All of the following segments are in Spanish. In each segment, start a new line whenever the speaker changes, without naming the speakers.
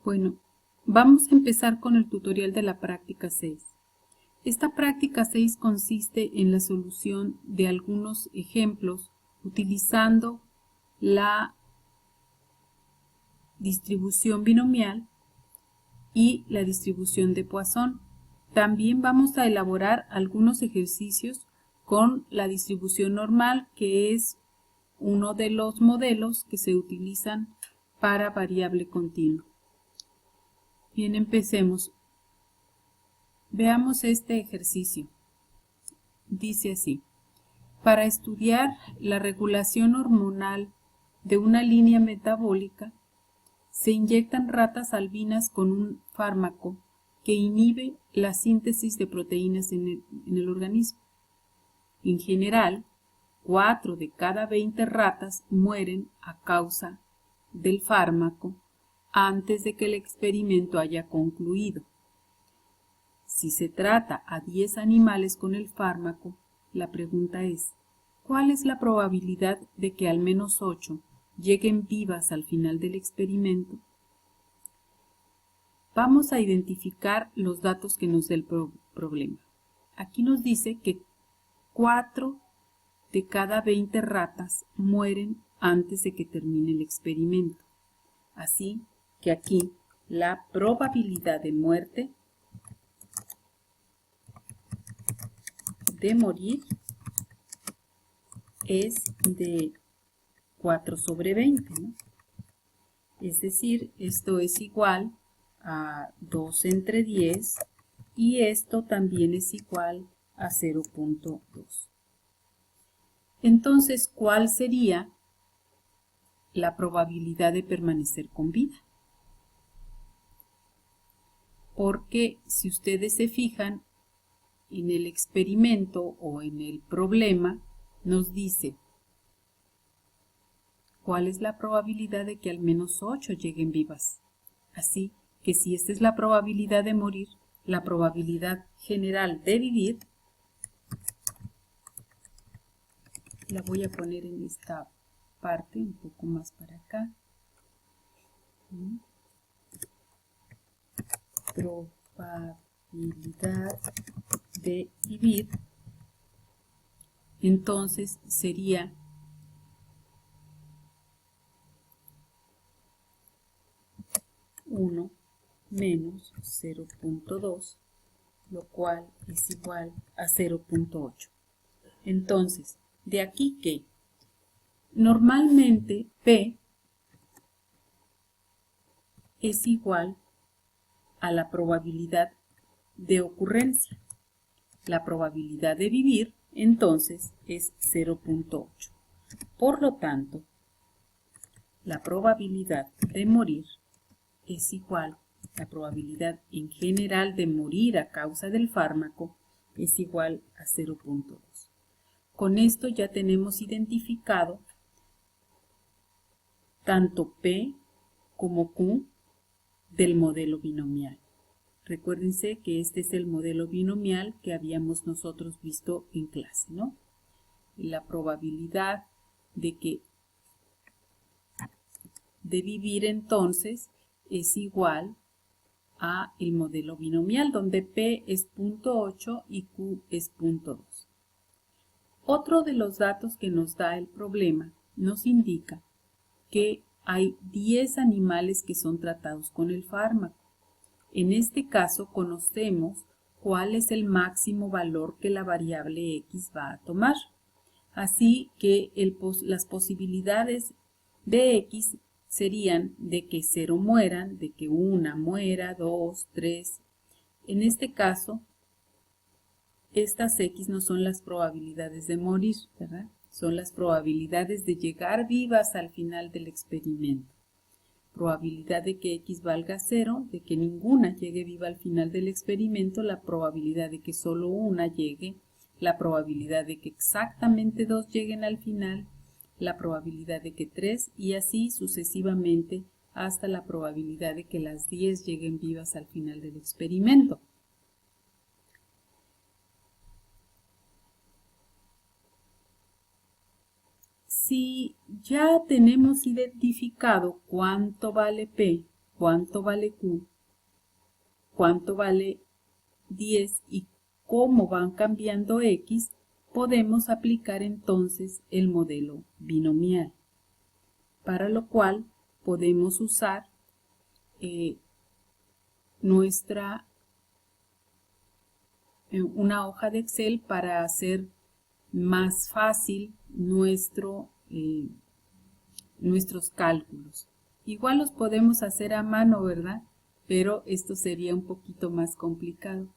Bueno, vamos a empezar con el tutorial de la práctica 6. Esta práctica 6 consiste en la solución de algunos ejemplos utilizando la distribución binomial y la distribución de Poisson. También vamos a elaborar algunos ejercicios con la distribución normal, que es uno de los modelos que se utilizan para variable continua. Bien, empecemos. Veamos este ejercicio. Dice así: para estudiar la regulación hormonal de una línea metabólica, se inyectan ratas albinas con un fármaco que inhibe la síntesis de proteínas en el organismo. En general, 4 de cada 20 ratas mueren a causa del fármaco antes de que el experimento haya concluido. Si se trata a 10 animales con el fármaco, la pregunta es: ¿cuál es la probabilidad de que al menos 8 lleguen vivas al final del experimento? Vamos a identificar los datos que nos da el problema. Aquí nos dice que 4 de cada 20 ratas mueren antes de que termine el experimento. Así que aquí la probabilidad de muerte, de morir, es de 4 sobre 20, ¿no? Es decir, esto es igual a 2 entre 10 y esto también es igual a 0.2. Entonces, ¿cuál sería la probabilidad de permanecer con vida? Porque si ustedes se fijan en el experimento o en el problema, nos dice cuál es la probabilidad de que al menos 8 lleguen vivas. Así que si esta es la probabilidad de morir, la probabilidad general de vivir, la voy a poner en esta parte, un poco más para acá. Probabilidad de vivir, entonces sería 1 menos 0.2, lo cual es igual a 0.8. Entonces, de aquí que normalmente P es igual a la probabilidad de ocurrencia. La probabilidad de vivir, entonces, es 0.8. Por lo tanto, la probabilidad de morir es igual, la probabilidad en general de morir a causa del fármaco es igual a 0.2. Con esto ya tenemos identificado tanto P como Q del modelo binomial. Recuérdense que este es el modelo binomial que habíamos nosotros visto en clase, ¿no? La probabilidad de vivir entonces es igual a el modelo binomial, donde P es 0.8 y Q es 0.2. Otro de los datos que nos da el problema nos indica que hay 10 animales que son tratados con el fármaco. En este caso conocemos cuál es el máximo valor que la variable X va a tomar. Así que las posibilidades de X serían de que 0 mueran, de que 1 muera, 2, 3. En este caso, estas X no son las probabilidades de morir, ¿verdad? Son las probabilidades de llegar vivas al final del experimento. Probabilidad de que X valga 0, de que ninguna llegue viva al final del experimento, la probabilidad de que solo una llegue, la probabilidad de que exactamente 2 lleguen al final, la probabilidad de que 3 y así sucesivamente hasta la probabilidad de que las 10 lleguen vivas al final del experimento. Si ya tenemos identificado cuánto vale P, cuánto vale Q, cuánto vale 10 y cómo van cambiando X, podemos aplicar entonces el modelo binomial, para lo cual podemos usar una hoja de Excel para hacer más fácil nuestros cálculos. Igual los podemos hacer a mano, ¿verdad? Pero esto sería un poquito más complicado.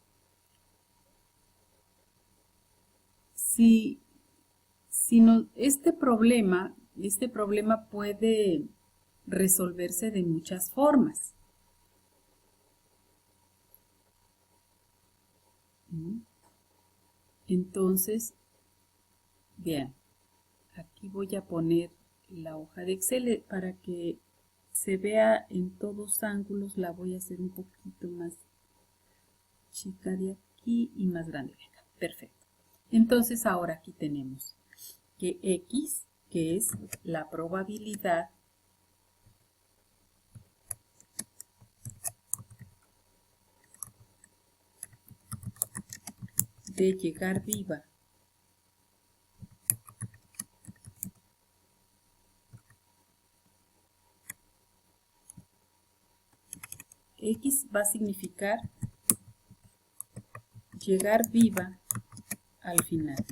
Este problema puede resolverse de muchas formas. Entonces, vean, aquí voy a poner la hoja de Excel para que se vea en todos ángulos. La voy a hacer un poquito más chica de aquí y más grande de acá. Perfecto. Entonces ahora aquí tenemos que X, que es la probabilidad de llegar viva X va a significar llegar viva al final.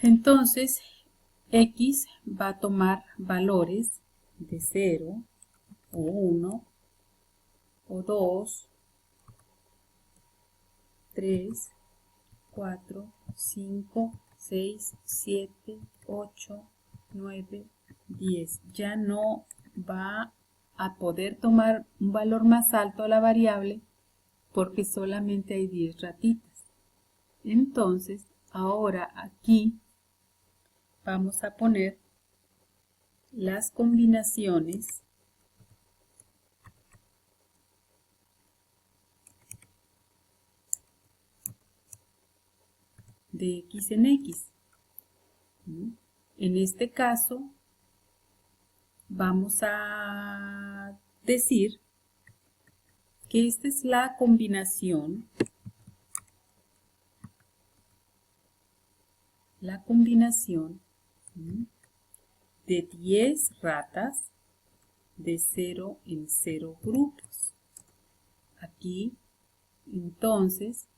Entonces, X va a tomar valores de 0, o 1, o 2, 3, 4, 5, 6, 7, 8, 9, 10. Ya no va a poder tomar un valor más alto a la variable porque solamente hay 10 ratitas. Entonces, ahora aquí vamos a poner las combinaciones de X en X. En este caso, vamos a decir que esta es la combinación de 10 ratas de 0 en 0 grupos. Aquí, entonces,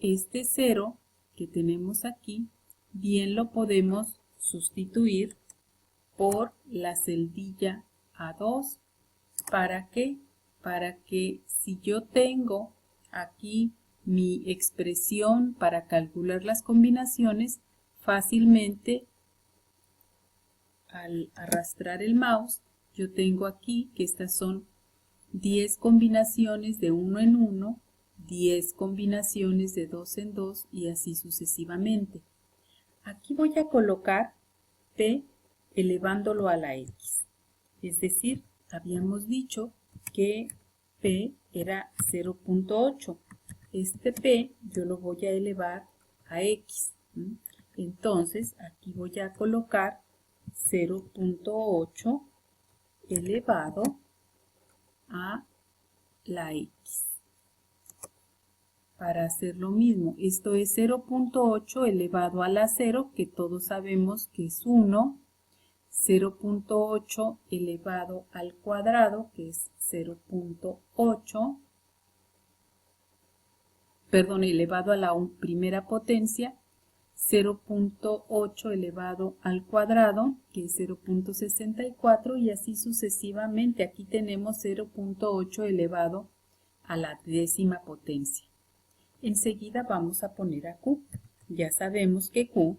este 0 que tenemos aquí, bien lo podemos sustituir por la celdilla A2. ¿Para qué? Para que si yo tengo aquí mi expresión para calcular las combinaciones, fácilmente al arrastrar el mouse, yo tengo aquí que estas son 10 combinaciones de 1 en 1, 10 combinaciones de 2 en 2 y así sucesivamente. Aquí voy a colocar P elevándolo a la X. Es decir, habíamos dicho que P era 0.8. Este P yo lo voy a elevar a X. Entonces, aquí voy a colocar 0.8 elevado a la X. Para hacer lo mismo, esto es 0.8 elevado a la 0, que todos sabemos que es 1. 0.8 elevado al cuadrado, que es 0.8, perdón, elevado a la primera potencia, 0.8 elevado al cuadrado, que es 0.64, y así sucesivamente. Aquí tenemos 0.8 elevado a la décima potencia. Enseguida vamos a poner a Q. Ya sabemos que Q,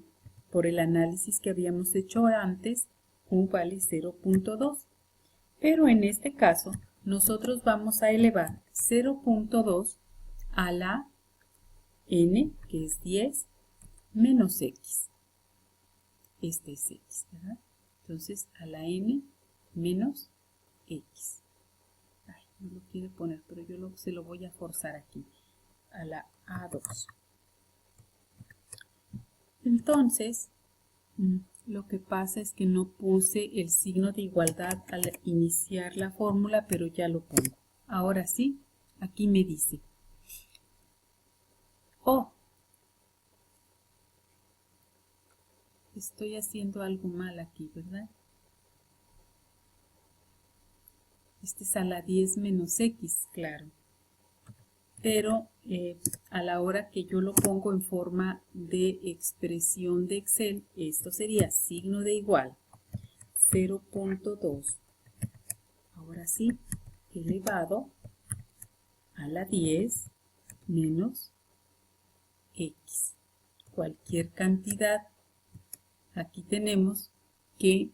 por el análisis que habíamos hecho antes, Q vale 0.2. Pero en este caso, nosotros vamos a elevar 0.2 a la n, que es 10, menos x. Este es x, ¿verdad? Entonces, a la n menos x. Ay, no lo quiero poner, pero yo se lo voy a forzar aquí. A la A2. Entonces, Lo que pasa es que no puse el signo de igualdad al iniciar la fórmula, pero ya lo pongo. Ahora sí, aquí me dice, oh, estoy haciendo algo mal aquí, ¿verdad? Este es a la 10 menos x, claro. Pero a la hora que yo lo pongo en forma de expresión de Excel, esto sería signo de igual 0.2, ahora sí, elevado a la 10 menos x. Cualquier cantidad, aquí tenemos que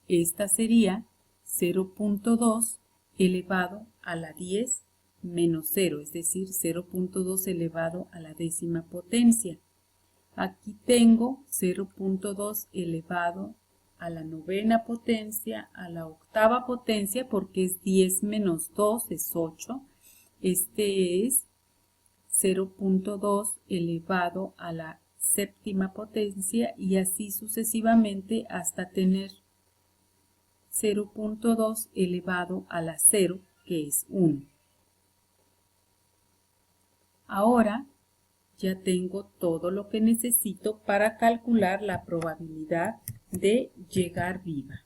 esta sería 0.2 elevado a la 10 menos 0, es decir, 0.2 elevado a la décima potencia. Aquí tengo 0.2 elevado a la novena potencia, a la octava potencia, porque es 10 menos 2, es 8. Este es 0.2 elevado a la séptima potencia y así sucesivamente hasta tener 0.2 elevado a la 0, que es 1. Ahora ya tengo todo lo que necesito para calcular la probabilidad de llegar viva.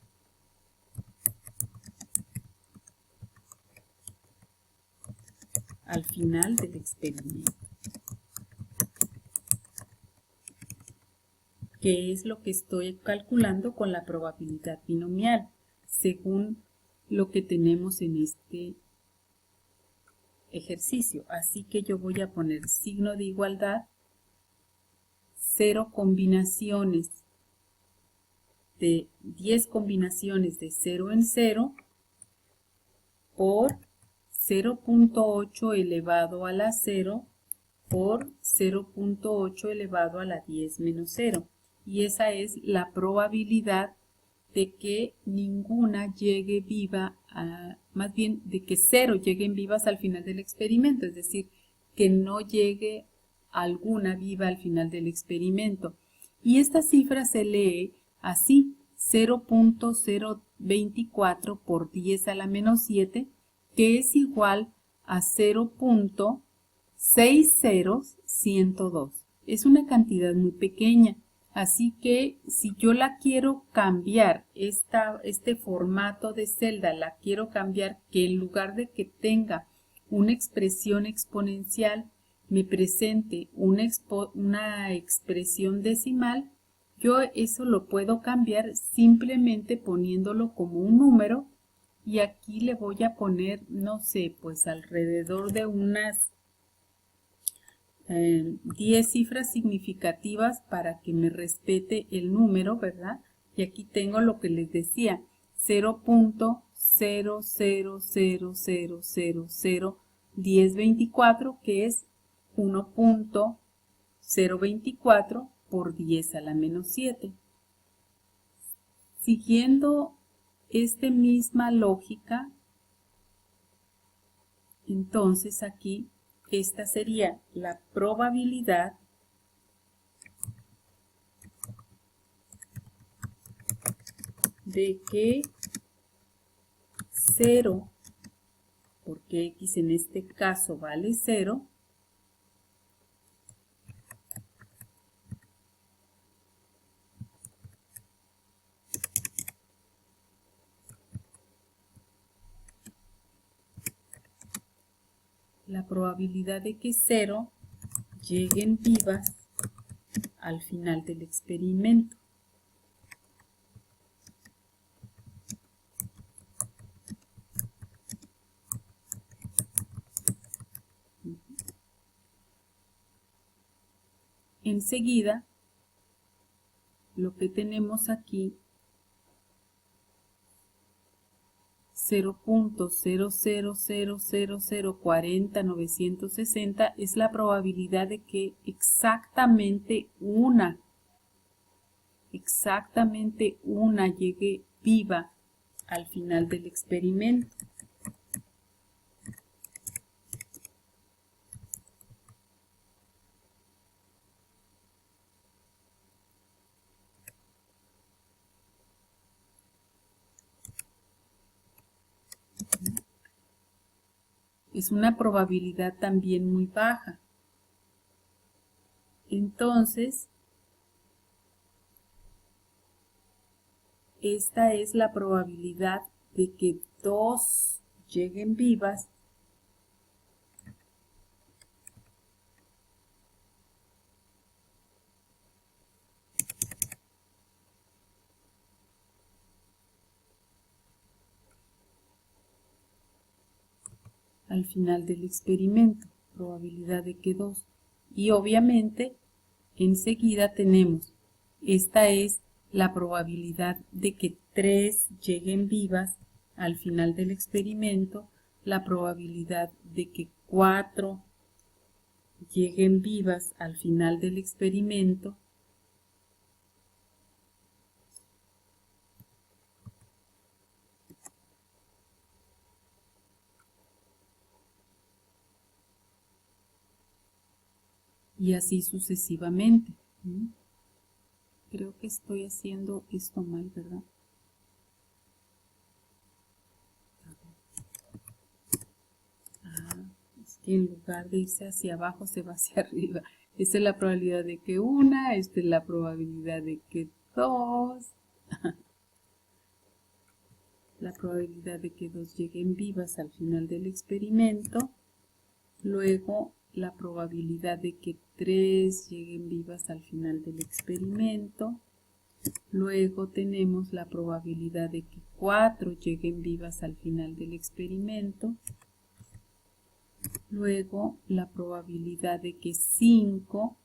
Al final del experimento. ¿Qué es lo que estoy calculando con la probabilidad binomial? Según lo que tenemos en este ejercicio. Así que yo voy a poner signo de igualdad, 0 combinaciones de 10 combinaciones de 0 en 0 por 0.8 elevado a la 0 por 0.8 elevado a la 10 menos 0. Y esa es la probabilidad de que ninguna llegue viva, más bien de que 0 lleguen vivas al final del experimento, es decir, que no llegue alguna viva al final del experimento. Y esta cifra se lee así, 0.024 por 10 a la menos 7, que es igual a 0.60102. Es una cantidad muy pequeña. Así que si yo la quiero cambiar, este formato de celda la quiero cambiar, que en lugar de que tenga una expresión exponencial, me presente una expresión decimal, yo eso lo puedo cambiar simplemente poniéndolo como un número y aquí le voy a poner, no sé, pues alrededor de unas 10 cifras significativas para que me respete el número, ¿verdad? Y aquí tengo lo que les decía, 0.000001024, que es 1.024 por 10 a la menos 7. Siguiendo esta misma lógica, entonces aquí esta sería la probabilidad de que 0, porque x en este caso vale 0, la probabilidad de que 0 lleguen vivas al final del experimento. Enseguida, lo que tenemos aquí, 0.0000040.960 es la probabilidad de que exactamente una llegue viva al final del experimento. Es una probabilidad también muy baja. Entonces, esta es la probabilidad de que 2 lleguen vivas al final del experimento, probabilidad de que 2. Y obviamente, enseguida tenemos, esta es la probabilidad de que 3 lleguen vivas al final del experimento, la probabilidad de que 4 lleguen vivas al final del experimento, y así sucesivamente. Creo que estoy haciendo esto mal, ¿verdad? Es que en lugar de irse hacia abajo se va hacia arriba. Esta es la probabilidad de que 1, esta es la probabilidad de que 2, la probabilidad de que 2 lleguen vivas al final del experimento, luego la probabilidad de que 3 lleguen vivas al final del experimento, luego tenemos la probabilidad de que 4 lleguen vivas al final del experimento, luego la probabilidad de que 5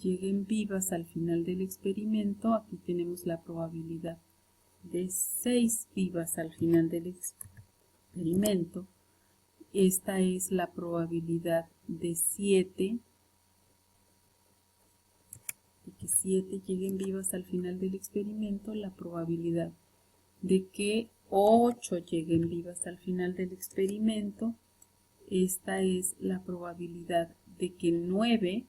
lleguen vivas al final del experimento. Aquí tenemos la probabilidad de 6 vivas al final del experimento. Esta es la probabilidad de 7, de que 7 lleguen vivas al final del experimento, la probabilidad de que 8 lleguen vivas al final del experimento. Esta es la probabilidad de que 9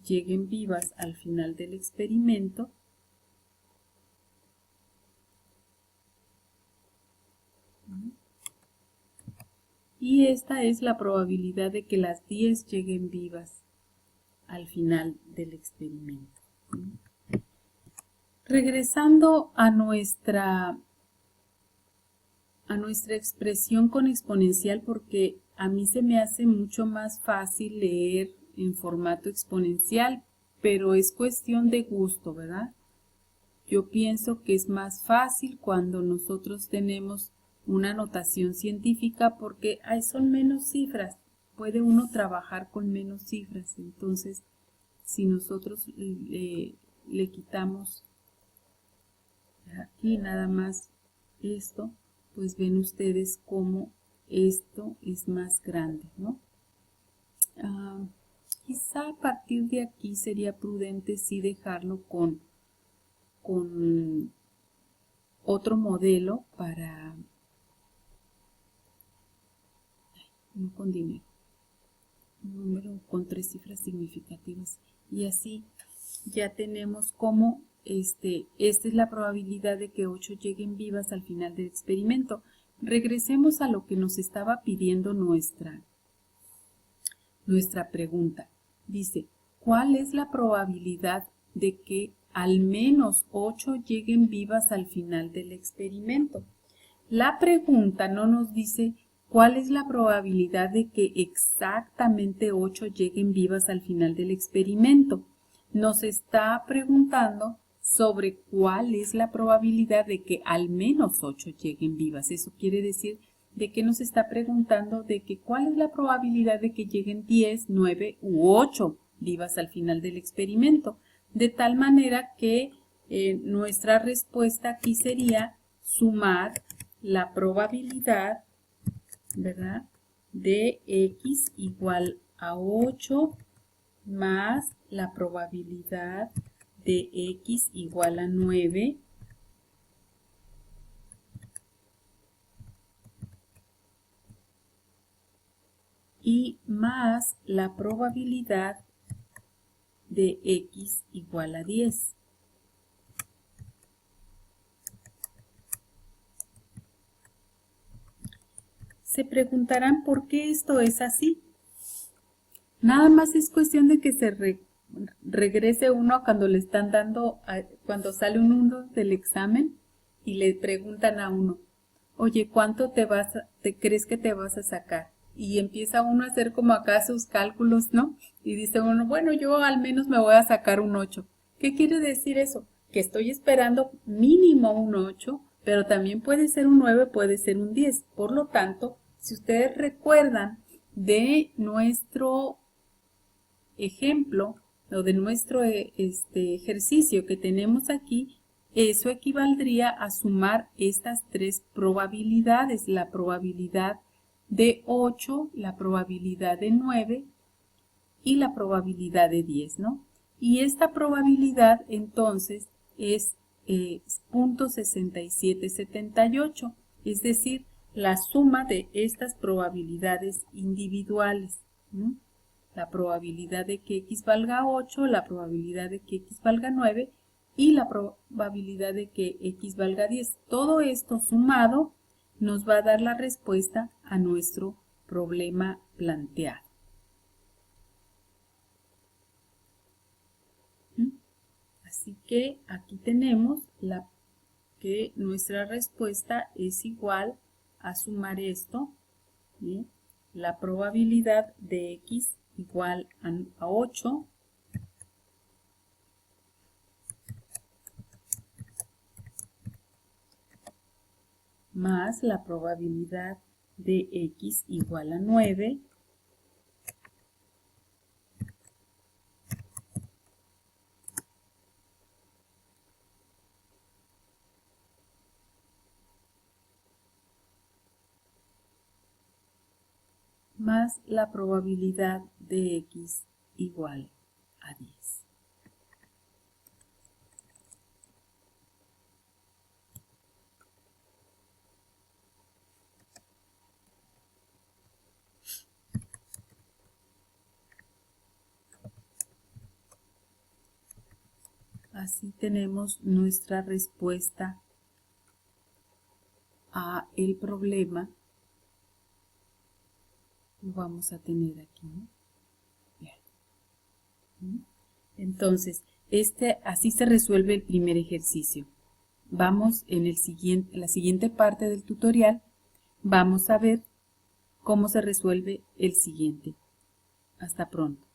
lleguen vivas al final del experimento. Y esta es la probabilidad de que las 10 lleguen vivas al final del experimento. Regresando a nuestra expresión con exponencial, porque a mí se me hace mucho más fácil leer en formato exponencial, pero es cuestión de gusto, ¿verdad? Yo pienso que es más fácil cuando nosotros tenemos una notación científica porque son menos cifras, puede uno trabajar con menos cifras. Entonces, si nosotros le quitamos aquí nada más esto, pues ven ustedes cómo esto es más grande, ¿no? Quizá a partir de aquí sería prudente sí dejarlo con otro modelo para, no con dinero, un número con 3 cifras significativas, y así ya tenemos cómo esta es la probabilidad de que 8 lleguen vivas al final del experimento. Regresemos a lo que nos estaba pidiendo nuestra pregunta. Dice, ¿cuál es la probabilidad de que al menos 8 lleguen vivas al final del experimento? La pregunta no nos dice cuál es la probabilidad de que exactamente 8 lleguen vivas al final del experimento. Nos está preguntando sobre cuál es la probabilidad de que al menos 8 lleguen vivas. Eso quiere decir de que nos está preguntando de que cuál es la probabilidad de que lleguen 10, 9 u 8 vivas al final del experimento. De tal manera que nuestra respuesta aquí sería sumar la probabilidad, ¿verdad?, de x igual a 8 más la probabilidad de x igual a 9 y más la probabilidad de x igual a 10. Se preguntarán por qué esto es así. Nada más es cuestión de que se regrese uno cuando le están dando, cuando sale uno del examen y le preguntan a uno, oye, ¿cuánto te crees que te vas a sacar? Y empieza uno a hacer como acá sus cálculos, ¿no? Y dice uno, bueno, yo al menos me voy a sacar un 8. ¿Qué quiere decir eso? Que estoy esperando mínimo un 8, pero también puede ser un 9, puede ser un 10. Por lo tanto, si ustedes recuerdan de nuestro ejemplo o de nuestro ejercicio que tenemos aquí, eso equivaldría a sumar estas tres probabilidades, la probabilidad de 8, la probabilidad de 9 y la probabilidad de 10, ¿no? Y esta probabilidad entonces es 0.6778, es decir, la suma de estas probabilidades individuales, ¿no? La probabilidad de que x valga 8, la probabilidad de que x valga 9 y la probabilidad de que x valga 10. Todo esto sumado nos va a dar la respuesta a nuestro problema planteado. Así que aquí tenemos que nuestra respuesta es igual a sumar esto, ¿sí? La probabilidad de x igual a 8 más la probabilidad de x igual a 9 más la probabilidad de x igual a 10. Así tenemos nuestra respuesta a el problema. Lo vamos a tener aquí, ¿no? Bien. Entonces, así se resuelve el primer ejercicio. Vamos en la siguiente parte del tutorial, vamos a ver cómo se resuelve el siguiente. Hasta pronto.